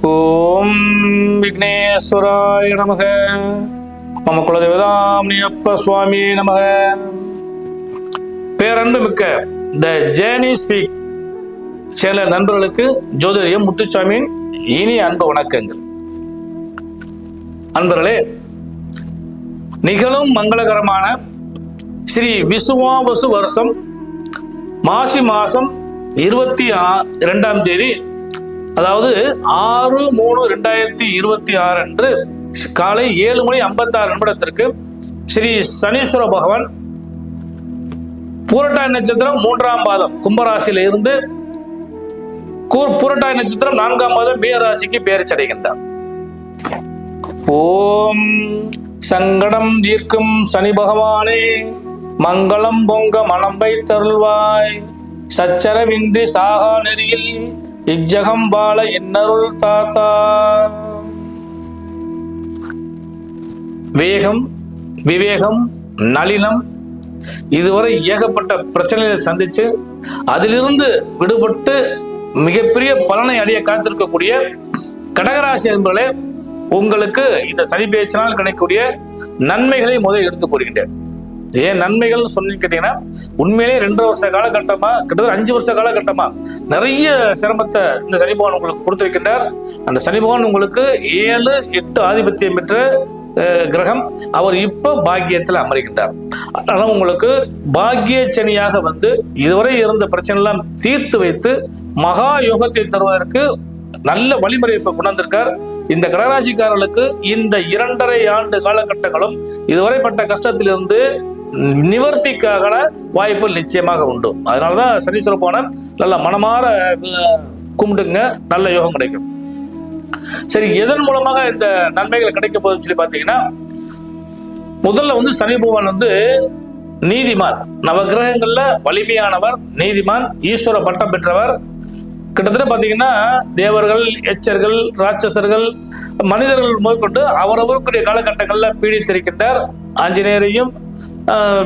ஓம் விக்னேஸ்வராய நமக. மம குலதேவதாம் அப்ப சுவாமி நமக. பேரன்பு மிக்க த ஜேர்னி ஸ்பீக் சேனல் நண்பர்களுக்கு ஜோதிடம் முத்துசாமியின் இனிய அன்பு வணக்கங்கள். அன்பர்களே, நிகழும் மங்களகரமான ஸ்ரீ விசுவாவசு வருஷம் மாசி மாசம் 22ஆம் தேதி, அதாவது 6/3/2026 அன்று காலை 7:56 ஸ்ரீ சனீஸ்வர பகவான் பூரட்டாதி நட்சத்திரம் 3ஆம் பாதம் கும்பராசியில இருந்து பூரட்டாதி நட்சத்திரம் 4ஆம் பாதம் மீன ராசிக்கு பெயர்ச்சி அடைகின்றார். ஓம் சங்கடம் தீர்க்கும் சனி பகவானே, மங்களம் பொங்க மனம் வைத்தருள்வாய், சச்சரவின்றி சாகா நெறியில் இஜ்ஜகம் வாழ என்னருள் தாத்தா. வேகம், விவேகம், நளினம், இதுவரை ஏகப்பட்ட பிரச்சனைகளை சந்திச்சு அதிலிருந்து விடுபட்டு மிகப்பெரிய பலனை அடைய காத்திருக்கக்கூடிய கடகராசி என்பவர்களே, உங்களுக்கு இந்த சனி பேச்சினால் கிடைக்கக்கூடிய நன்மைகளை முதல் எடுத்து கூறுகின்றேன். ஏன் நன்மைகள் சொன்னீங்க கேட்டீங்கன்னா, உண்மையிலே 2 வருஷ காலகட்டமா, கிட்டத்தட்ட 5 வருஷ காலகட்டமா நிறைய சிரமத்தை இந்த சனி பகவான் உங்களுக்கு கொடுத்திருக்கின்றார். அந்த சனி பகவான் உங்களுக்கு 7, 8 ஆதிபத்தியம் பெற்ற கிரகம். அவர் இப்ப பாக்கியத்தில் அமர்கின்றார். அதனால உங்களுக்கு பாக்கிய சனியாக வந்து இதுவரை இருந்த பிரச்சனை எல்லாம் தீர்த்து வைத்து மகா யோகத்தை தருவதற்கு நல்ல வழிமுறை இப்ப கொண்டிருக்கார். இந்த கடகராசிக்காரர்களுக்கு இந்த 2.5 ஆண்டு காலகட்டங்களும் இதுவரைப்பட்ட கஷ்டத்திலிருந்து நிவர்த்திக்காக வாய்ப்பு நிச்சயமாக உண்டு. அதனாலதான் சனீஸ்வர பகவான் நல்ல மனமாற கும்பிடுங்க, நல்ல யோகம் கிடைக்கும். சரி, எதன் மூலமாக இந்த நன்மைகள் கிடைக்க போகுதுன்னு சொல்லி பாத்தீங்கன்னா, முதல்ல வந்து சனி பகவான் வந்து நீதிமான், நவகிரகங்கள்ல வலிமையானவர், நீதிமான், ஈஸ்வர பட்டம் பெற்றவர். கிட்டத்தட்ட பாத்தீங்கன்னா தேவர்கள், எச்சர்கள், ராட்சசர்கள், மனிதர்கள் முதற்கொண்டு அவரவருக்குரிய காலகட்டங்கள்ல பீடித்திருக்கின்றார். ஆஞ்சநேயரையும்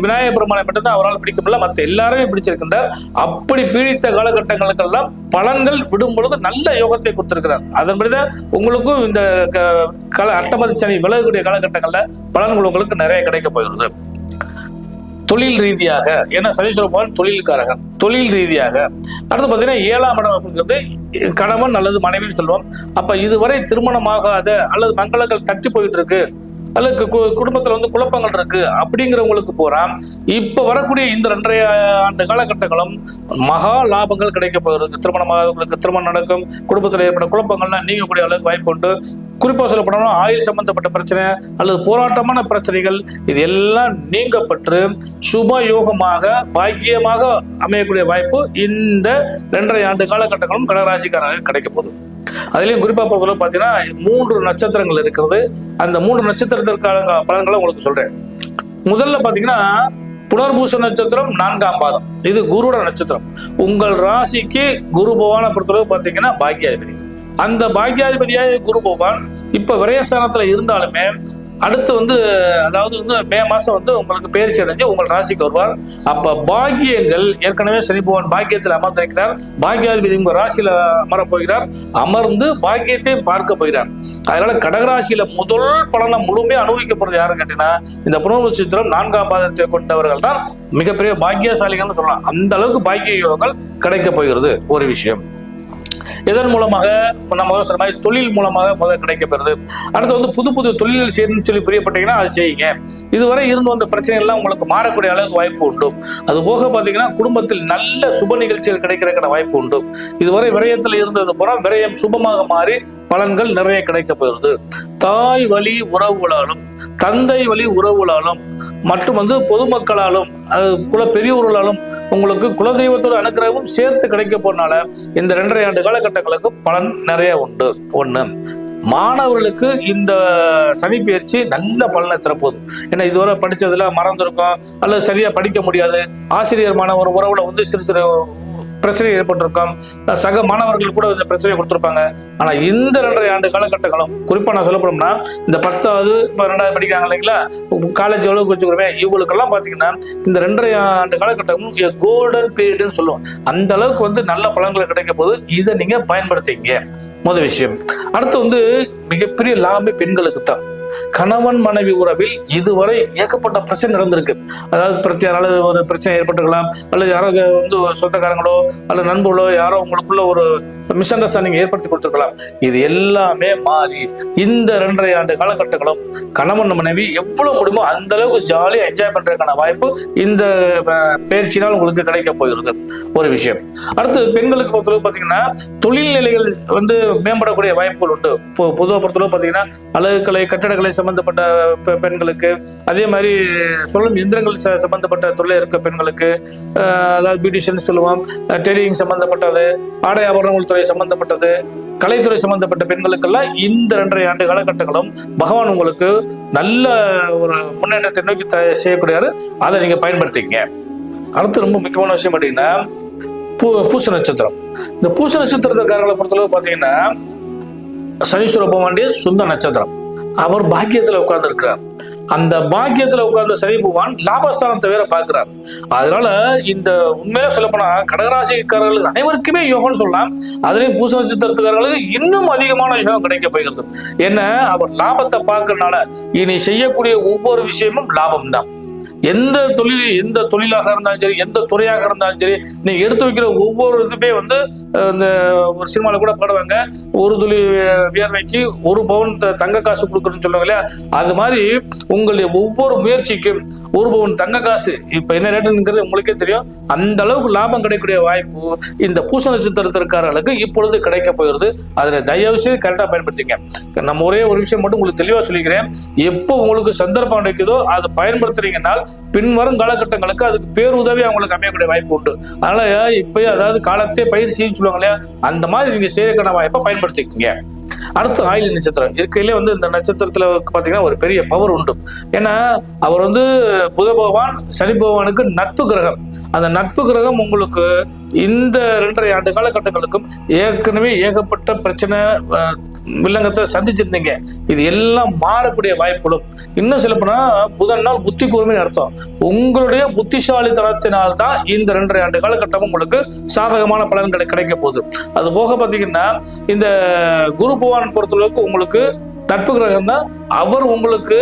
விநாயகர் பெருமானை மட்டும்தான் அவரால் பிடிக்க முடியல, மற்ற எல்லாருமே பிடிச்சிருக்கின்றார். அப்படி பீடித்த காலகட்டங்களுக்கெல்லாம் பலன்கள் விடும் பொழுது நல்ல யோகத்தை கொடுத்திருக்கிறார். அதன்படிதான் உங்களுக்கும் இந்த அட்டமதி சனி விலகக்கூடிய காலகட்டங்கள்ல பலன்கள் உங்களுக்கு நிறைய கிடைக்க போகிறது. தொழில் ரீதியாக, ஏன்னா சனீஸ்வர பகவான் தொழில்காரகன், தொழில் ரீதியாக. அடுத்து பார்த்தீங்கன்னா 7ஆம் இடம் அப்படிங்கிறது கணவன் அல்லது மனைவின்னு சொல்லுவோம். அப்ப இதுவரை திருமணமாகாத அல்லது மங்களங்கள் தட்டி போயிட்டு இருக்கு, அல்லது குடும்பத்துல வந்து குழப்பங்கள் இருக்கு அப்படிங்கிறவங்களுக்கு போறான். இப்ப வரக்கூடிய இந்த 2.5 ஆண்டு காலகட்டங்களும் மகா லாபங்கள் கிடைக்க போகிறது. திருமணமாகவங்களுக்கு திருமணம் நடக்கும், குடும்பத்தில் ஏற்பட்ட குழப்பங்கள்லாம் நீங்கக்கூடிய அளவுக்கு வாய்ப்பு உண்டு. குறிப்பா சொல்லப்படணும், ஆயுள் சம்பந்தப்பட்ட பிரச்சனை அல்லது போராட்டமான பிரச்சனைகள் இது எல்லாம் நீங்கப்பட்டு சுப யோகமாக பாக்கியமாக அமையக்கூடிய வாய்ப்பு இந்த 2.5 ஆண்டு காலகட்டங்களும் கடகராசிக்காரர்களுக்கு கிடைக்க போகுது. அதுலயும் குறிப்பா பொறுத்தவரை பாத்தீங்கன்னா 3 நட்சத்திரங்கள் இருக்கிறது. அந்த 3 நட்சத்திரத்திற்கான பலன்களை உங்களுக்கு சொல்றேன். முதல்ல பாத்தீங்கன்னா புனர்பூச நட்சத்திரம் 4ஆம் பாதம், இது குருட நட்சத்திரம். உங்கள் ராசிக்கு குரு பகவானை பொறுத்தளவு பாத்தீங்கன்னா பாக்கியாதிபதி. அந்த பாக்கியாதிபதியாக குரு பகவான் இப்ப விரயஸ்தானத்துல இருந்தாலுமே அடுத்து வந்து, அதாவது வந்து மே மாசம் வந்து உங்களுக்கு பெயர்ச்சி அடைஞ்சு உங்கள் ராசிக்கு வருவார். அப்ப பாக்கியங்கள் ஏற்கனவே சனி பகவான் பாக்கியத்தில் அமர்ந்திருக்கிறார். பாக்கியாதிபதி உங்க ராசியில அமரப் போகிறார், அமர்ந்து பாக்கியத்தையும் பார்க்க போகிறார். அதனால கடகராசியில முதல் பலனை முழுமையாக அனுபவிக்க போறது யாருன்னு கேட்டீங்கன்னா, இந்த புனர்பூச நட்சத்திரம் 4ஆம் பாதத்தை கொண்டவர்கள் தான் மிகப்பெரிய பாக்கியசாலிகள்னு சொல்லலாம். அந்த அளவுக்கு பாக்கிய யோகங்கள் கிடைக்க போகிறது ஒரு விஷயம். இதன் மூலமாக நம்ம சொன்ன மாதிரி தொழில் மூலமாக முதல் கிடைக்கப்பெறுது. அடுத்து வந்து புது புது தொழில்கள் செய்யணும்னு சொல்லி பிரியப்பட்டீங்கன்னா அது செய்யுங்க. இதுவரை இருந்து வந்த பிரச்சனைகள்லாம் உங்களுக்கு மாறக்கூடிய அளவுக்கு வாய்ப்பு உண்டு. அது போக பாத்தீங்கன்னா குடும்பத்தில் நல்ல சுப நிகழ்ச்சிகள் கிடைக்கிறதுக்கான வாய்ப்பு உண்டு. இதுவரை விரயத்தில் இருந்தது புறம் விரயம் சுபமாக மாறி பலன்கள் நிறைய கிடைக்க போகிறது. தாய் வழி உறவுகளாலும், தந்தை வழி உறவுகளாலும் மற்றும் வந்து பொதுமக்களாலும், குல பெரியவர்களாலும் உங்களுக்கு குலதெய்வத்தோட அனுக்கிரகமும் சேர்த்து கிடைக்க போனால இந்த 2.5 ஆண்டு காலகட்டங்களுக்கு பலன் நிறைய உண்டு. 1, மாணவர்களுக்கு இந்த சனி பயிற்சி நல்ல பலனை தரப்போகுது. ஏன்னா இதுவரை படிச்சதுல மறந்துருக்கும் அல்லது சரியா படிக்க முடியாது, ஆசிரியர் மாணவர் உறவுல வந்து சிறு சிறு பிரச்சனை ஏற்பட்டிருக்கும், சக மாணவர்கள் கூட இந்த பிரச்சனையை கொடுத்துருப்பாங்க. ஆனா இந்த 2.5 ஆண்டு காலகட்டங்களும் குறிப்பா நான் சொல்லப்படும்னா இந்த 10வது 12வது படிக்கிறாங்க இல்லைங்களா, காலேஜ் அளவுக்கு வச்சுக்கிறோமே, இவங்களுக்கெல்லாம் பாத்தீங்கன்னா இந்த 2.5 ஆண்டு காலகட்டமும் கோல்டன் பீரியட்னு சொல்லுவோம். அந்த அளவுக்கு வந்து நல்ல பலன்கள் கிடைக்க போது இதை நீங்க பயன்படுத்திங்க. முதல் விஷயம். அடுத்து மிகப்பெரிய லாபமே பெண்களுக்கு தான். கணவன் மனைவி உறவில் இதுவரை ஏகப்பட்ட பிரச்சனை நடந்திருக்கு. அதாவது பிரச்சனை ஒரு பிரச்சனை ஏற்பட்டுக்கலாம், அல்லது யாரோ சொந்தக்காரங்களோ அல்லது நண்பர்களோ யாரோ உங்களுக்குள்ள ஒரு மிஸ் அண்டர்ஸ்டாண்டிங் ஏற்படுத்தி கொடுத்துருக்கலாம். இது எல்லாமே மாறி இந்த 2.5 ஆண்டு காலகட்டங்களும் கணவன் மனைவி எவ்வளவு முடியுமோ அந்த அளவுக்கு ஜாலியா என்ஜாய் பண்றதுக்கான வாய்ப்பு இந்த பயிற்சினால் உங்களுக்கு கிடைக்க போகிறது ஒரு விஷயம். அடுத்து பெண்களுக்கு பொறுத்தளவு பாத்தீங்கன்னா தொழில் நிலைகள் மேம்படக்கூடிய வாய்ப்புகள் உண்டு. பொதுவாக பொறுத்தளவு பாத்தீங்கன்னா அழகுக்கலை கட்டடக்கலை சம்பந்தப்பட்ட பெண்களுக்கு, அதே மாதிரி சொல்லும் எந்திரங்கள் சம்பந்தப்பட்ட தொழில் இருக்க பெண்களுக்கு, அதாவது பியூட்டிஷியன் சொல்லுவோம், டெய்லரிங் சம்பந்தப்பட்டது, ஆடை ஆபரணங்கள் துறை சம்பந்தப்பட்டது, கலைத்துறை சம்பந்தப்பட்ட பெண்களுக்கெல்லாம் இந்த 2.5 ஆண்டு காலகட்டங்களும் பகவான் உங்களுக்கு நல்ல ஒரு முன்னேற்றத்தை நோக்கி செய்யக்கூடியாரு. அதை நீங்க பயன்படுத்திக்கங்க. அடுத்து ரொம்ப முக்கியமான விஷயம் பார்த்தீங்கன்னா பூச நட்சத்திரம். இந்த பூச நட்சத்திரக்காரர்களை பொறுத்தளவு பார்த்தீங்கன்னா சனீஸ்வர பகவானுடைய சொந்த நட்சத்திரம். அவர் பாக்கியத்துல உட்கார்ந்து இருக்கிறார். அந்த பாக்கியத்துல உட்கார்ந்த சனி பகவான் லாபஸ்தானத்தை வேற பார்க்கிறார். அதனால இந்த உண்மையில சொல்லப்போனா கடகராசிக்காரர்களுக்கு அனைவருக்குமே யோகம்னு சொல்லலாம். அதுலயும் பூச நட்சத்திரத்துக்காரர்களுக்கு இன்னும் அதிகமான யோகம் கிடைக்க போகிறது. ஏன்னா அவர் லாபத்தை பார்க்கறதுனால இனி செய்யக்கூடிய ஒவ்வொரு விஷயமும் லாபம் தான். எந்த தொழிலாக இருந்தாலும் சரி, எந்த துறையாக இருந்தாலும் சரி, நீங்க எடுத்து வைக்கிற ஒவ்வொரு இதுமே இந்த ஒரு சினிமால கூட பாடுவாங்க, ஒரு துளி வியர்வைக்கு 1 பவுன் தங்க காசு கொடுக்குறதுன்னு சொல்லுவாங்க இல்லையா? அது மாதிரி உங்களுடைய ஒவ்வொரு முயற்சிக்கும் 1 பவுன் தங்க காசு இப்ப என்ன ரேட்டுங்கிறது உங்களுக்கே தெரியும். அந்த அளவுக்கு லாபம் கிடைக்கக்கூடிய வாய்ப்பு இந்த பூச நட்சத்திரத்திற்காரர்களுக்கு இப்பொழுது கிடைக்க போகிறது. அதில் தயவு செய்து கரெக்டா பயன்படுத்திங்க. நம்ம ஒரே ஒரு விஷயம் மட்டும் உங்களுக்கு தெளிவா சொல்லிக்கிறேன். எப்போ உங்களுக்கு சந்தர்ப்பம் கிடைக்குதோ அதை பயன்படுத்துறீங்கன்னால் பின்வரும் காலகட்டங்களுக்கு அதுக்கு பேருதவி அவங்களுக்கு அமையக்கூடிய வாய்ப்பு உண்டு. அதனால இப்பயே அதாவது காலத்தே பயிற்சின்னு சொல்லுவாங்க இல்லையா, அந்த மாதிரி நீங்க செய்யறதுக்கான வாய்ப்பை பயன்படுத்திக்கீங்க. அடுத்து ஆயில்ய நட்சத்திரம் இருக்கையிலே இந்த நட்சத்திரத்துல பாத்தீங்கன்னா ஒரு பெரிய பவர் உண்டு. ஏன்னா அவர் புத பகவான் சனி பகவானுக்கு நட்பு கிரகம். அந்த நட்பு கிரகம் உங்களுக்கு இந்த 2.5 ஆண்டு காலகட்டங்களுக்கும் ஏற்கனவே ஏகப்பட்ட பிரச்சனை வில்லங்கத்தை சந்திச்சிருந்தீங்க. இது எல்லாம் மாறக்கூடிய வாய்ப்புகளும், இன்னும் சொல்ல போனா புதன் நாள் புத்தி கூர்மை அர்த்தம். உங்களுடைய புத்திசாலித்தனத்தினால்தான் இந்த 2.5 ஆண்டு காலகட்டம் உங்களுக்கு சாதகமான பலன்களை கிடைக்க போகுது. அது போக பாத்தீங்கன்னா இந்த குரு பகவான் பொறுத்தளவுக்கு உங்களுக்கு நட்பு கிரகம் தான். அவர் உங்களுக்கு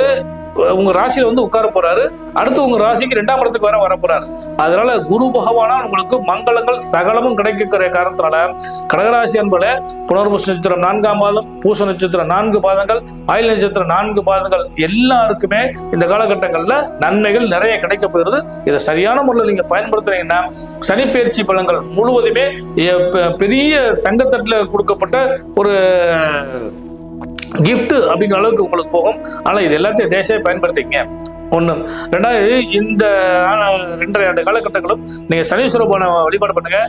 உங்க ராசியில உட்கார போறாரு. அடுத்து உங்க ராசிக்கு 2ஆம் இடத்துக்கு வர போறாரு. அதனால குரு பகவானால் உங்களுக்கு மங்களங்கள் சகலமும் கிடைக்கிற காரணத்தினால கடகராசி என்பது புனர்பூச நட்சத்திரம் 4ஆம் பாதம், பூச நட்சத்திரம் 4 பாதங்கள், ஆயில்ய நட்சத்திரம் 4 பாதங்கள் எல்லாருக்குமே இந்த காலகட்டங்கள்ல நன்மைகள் நிறைய கிடைக்க போகிறது. இதை சரியான முறையில் நீங்க பயன்படுத்துறீங்கன்னா சனிப்பெயர்ச்சி பலன்கள் முழுவதுமே பெரிய தங்கத்தட்டுல கொடுக்கப்பட்ட ஒரு கிஃப்ட் அப்படிங்கிற அளவுக்கு உங்களுக்கு போகும். ஆனா இது எல்லாத்தையும் தேசம் பயன்படுத்திங்க. 1. 2வது இந்த 2.5 ஆண்டு காலகட்டங்களும் நீங்க சனீஸ்வர பகவானை வழிபாடு பண்ணுங்க.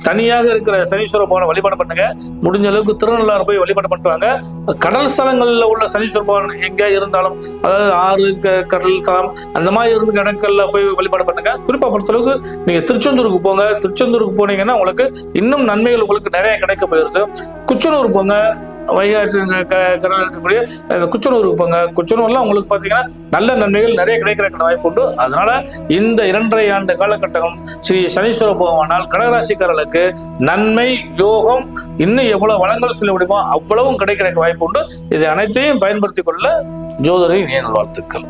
தனியாக இருக்கிற சனீஸ்வர பகவானை வழிபாடு பண்ணுங்க. முடிஞ்ச அளவுக்கு திருநள்ளாறு போய் வழிபாடு பண்ணுவாங்க. கடல் ஸ்தலங்கள்ல உள்ள சனீஸ்வர பகவான் எங்க இருந்தாலும், அதாவது ஆறு கடல் தளம் அந்த மாதிரி இருந்த இடங்கள்ல போய் வழிபாடு பண்ணுங்க. குறிப்பா பொறுத்தளவுக்கு நீங்க திருச்செந்தூருக்கு போங்க. திருச்செந்தூருக்கு போனீங்கன்னா உங்களுக்கு இன்னும் நன்மைகள் உங்களுக்கு நிறைய கிடைக்க போயிருது. குச்சனூர் போங்க, வைகாற்று கடல் இருக்கக்கூடிய குச்சனூருக்கு போங்க. குச்சனூர்லாம் உங்களுக்கு பார்த்தீங்கன்னா நல்ல நன்மைகள் நிறைய கிடைக்கிற வாய்ப்பு உண்டு. அதனால இந்த 2.5 ஆண்டு காலகட்டம் ஸ்ரீ சனீஸ்வர பகவானால் கடகராசிக்காரர்களுக்கு நன்மை யோகம் இன்னும் எவ்வளவு வளங்கள் சொல்ல முடியுமோ அவ்வளவும் கிடைக்கிற வாய்ப்பு உண்டு. இதை அனைத்தையும் பயன்படுத்திக் கொள்ள ஜோதிடரின் வாழ்த்துக்கள்.